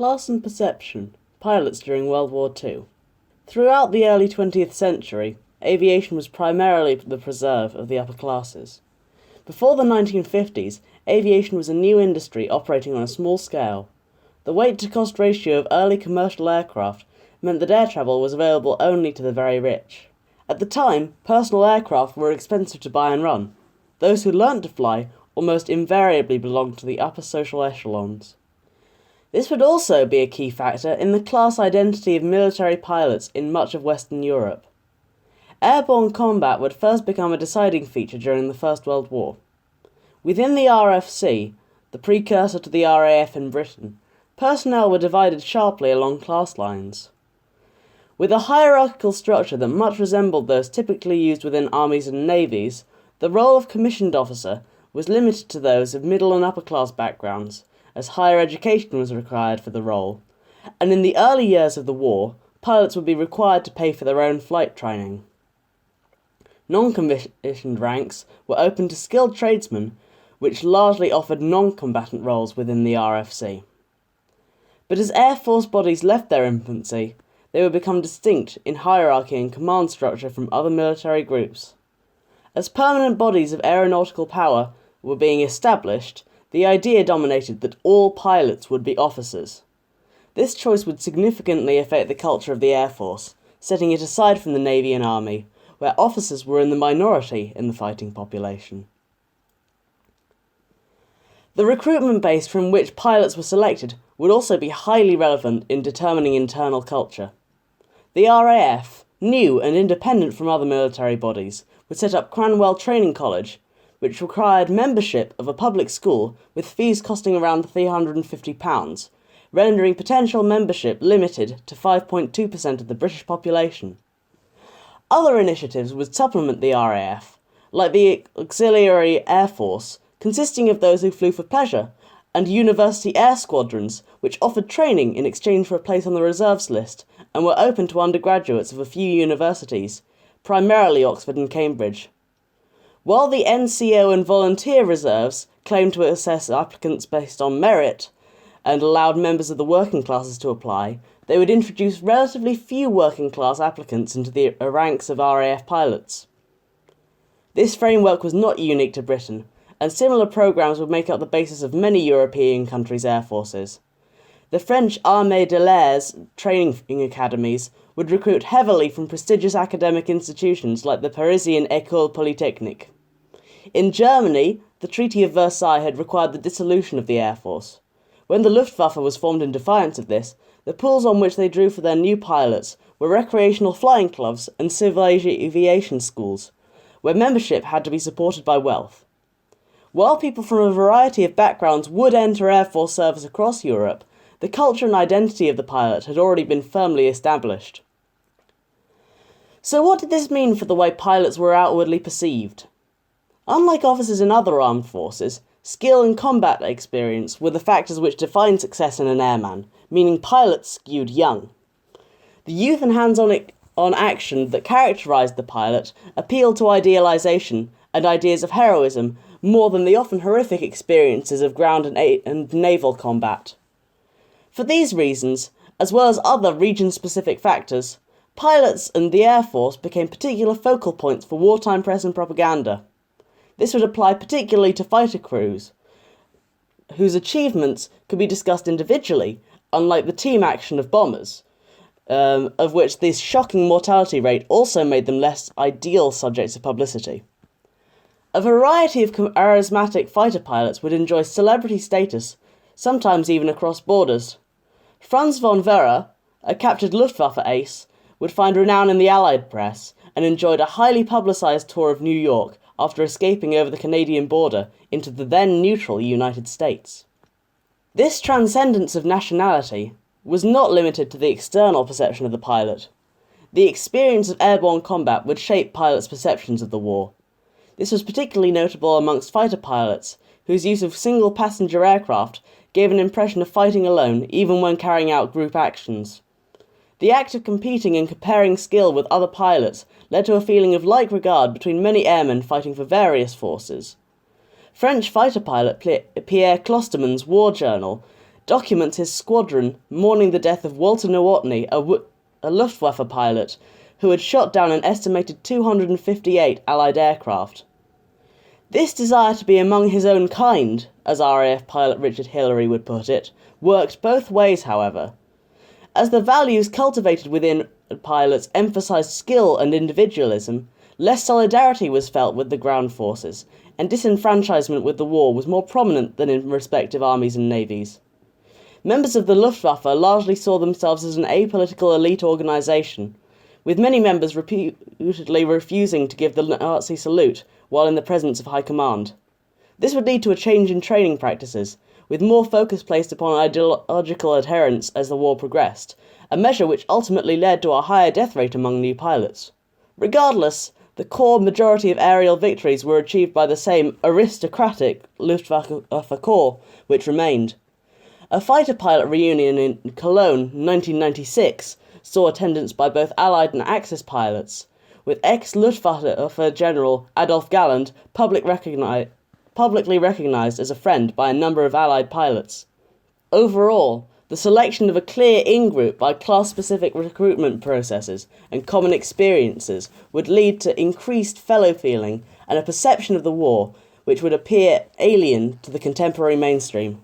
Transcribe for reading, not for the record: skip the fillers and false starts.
Class and perception, pilots during World War II. Throughout the early 20th century, aviation was primarily the preserve of the upper classes. Before the 1950s, aviation was a new industry operating on a small scale. The weight-to-cost ratio of early commercial aircraft meant that air travel was available only to the very rich. At the time, personal aircraft were expensive to buy and run. Those who learnt to fly almost invariably belonged to the upper social echelons. This would also be a key factor in the class identity of military pilots in much of Western Europe. Airborne combat would first become a deciding feature during the First World War. Within the RFC, the precursor to the RAF in Britain, personnel were divided sharply along class lines. With a hierarchical structure that much resembled those typically used within armies and navies, the role of commissioned officer was limited to those of middle and upper class backgrounds, as higher education was required for the role, and in the early years of the war, pilots would be required to pay for their own flight training. Non-commissioned ranks were open to skilled tradesmen, which largely offered non-combatant roles within the RFC. But as Air Force bodies left their infancy, they would become distinct in hierarchy and command structure from other military groups. As permanent bodies of aeronautical power were being established, the idea dominated that all pilots would be officers. This choice would significantly affect the culture of the Air Force, setting it aside from the Navy and Army, where officers were in the minority in the fighting population. The recruitment base from which pilots were selected would also be highly relevant in determining internal culture. The RAF, new and independent from other military bodies, would set up Cranwell Training College, which required membership of a public school with fees costing around £350, rendering potential membership limited to 5.2% of the British population. Other initiatives would supplement the RAF, like the Auxiliary Air Force, consisting of those who flew for pleasure, and university air squadrons, which offered training in exchange for a place on the reserves list and were open to undergraduates of a few universities, primarily Oxford and Cambridge. While the NCO and volunteer reserves claimed to assess applicants based on merit and allowed members of the working classes to apply, they would introduce relatively few working class applicants into the ranks of RAF pilots. This framework was not unique to Britain, and similar programmes would make up the basis of many European countries' air forces. The French Armée de l'Air's training academies would recruit heavily from prestigious academic institutions like the Parisian École Polytechnique. In Germany, the Treaty of Versailles had required the dissolution of the Air Force. When the Luftwaffe was formed in defiance of this, the pools on which they drew for their new pilots were recreational flying clubs and civil aviation schools, where membership had to be supported by wealth. While people from a variety of backgrounds would enter Air Force service across Europe, the culture and identity of the pilot had already been firmly established. So what did this mean for the way pilots were outwardly perceived? Unlike officers in other armed forces, skill and combat experience were the factors which defined success in an airman, meaning pilots skewed young. The youth and hands-on action that characterised the pilot appealed to idealisation and ideas of heroism more than the often horrific experiences of ground and naval combat. For these reasons, as well as other region-specific factors, pilots and the Air Force became particular focal points for wartime press and propaganda. This would apply particularly to fighter crews, whose achievements could be discussed individually, unlike the team action of bombers, of which this shocking mortality rate also made them less ideal subjects of publicity. A variety of charismatic fighter pilots would enjoy celebrity status, sometimes even across borders. Franz von Werra, a captured Luftwaffe ace, would find renown in the Allied press and enjoyed a highly publicised tour of New York after escaping over the Canadian border into the then neutral United States. This transcendence of nationality was not limited to the external perception of the pilot. The experience of airborne combat would shape pilots' perceptions of the war. This was particularly notable amongst fighter pilots, whose use of single-passenger aircraft gave an impression of fighting alone even when carrying out group actions. The act of competing and comparing skill with other pilots led to a feeling of like regard between many airmen fighting for various forces. French fighter pilot Pierre Clostermann's war journal documents his squadron mourning the death of Walter Nowotny, a Luftwaffe pilot who had shot down an estimated 258 Allied aircraft. This desire to be among his own kind, as RAF pilot Richard Hillary would put it, worked both ways, however. As the values cultivated within pilots emphasised skill and individualism, less solidarity was felt with the ground forces, and disenfranchisement with the war was more prominent than in respective armies and navies. Members of the Luftwaffe largely saw themselves as an apolitical elite organisation, with many members reputedly refusing to give the Nazi salute while in the presence of high command. This would lead to a change in training practices, with more focus placed upon ideological adherence as the war progressed, a measure which ultimately led to a higher death rate among new pilots. Regardless, the core majority of aerial victories were achieved by the same aristocratic Luftwaffe Corps, which remained. A fighter pilot reunion in Cologne, 1996, saw attendance by both Allied and Axis pilots, with ex-Luftwaffe General Adolf Galland publicly recognised as a friend by a number of Allied pilots. Overall, the selection of a clear in-group by class-specific recruitment processes and common experiences would lead to increased fellow-feeling and a perception of the war which would appear alien to the contemporary mainstream.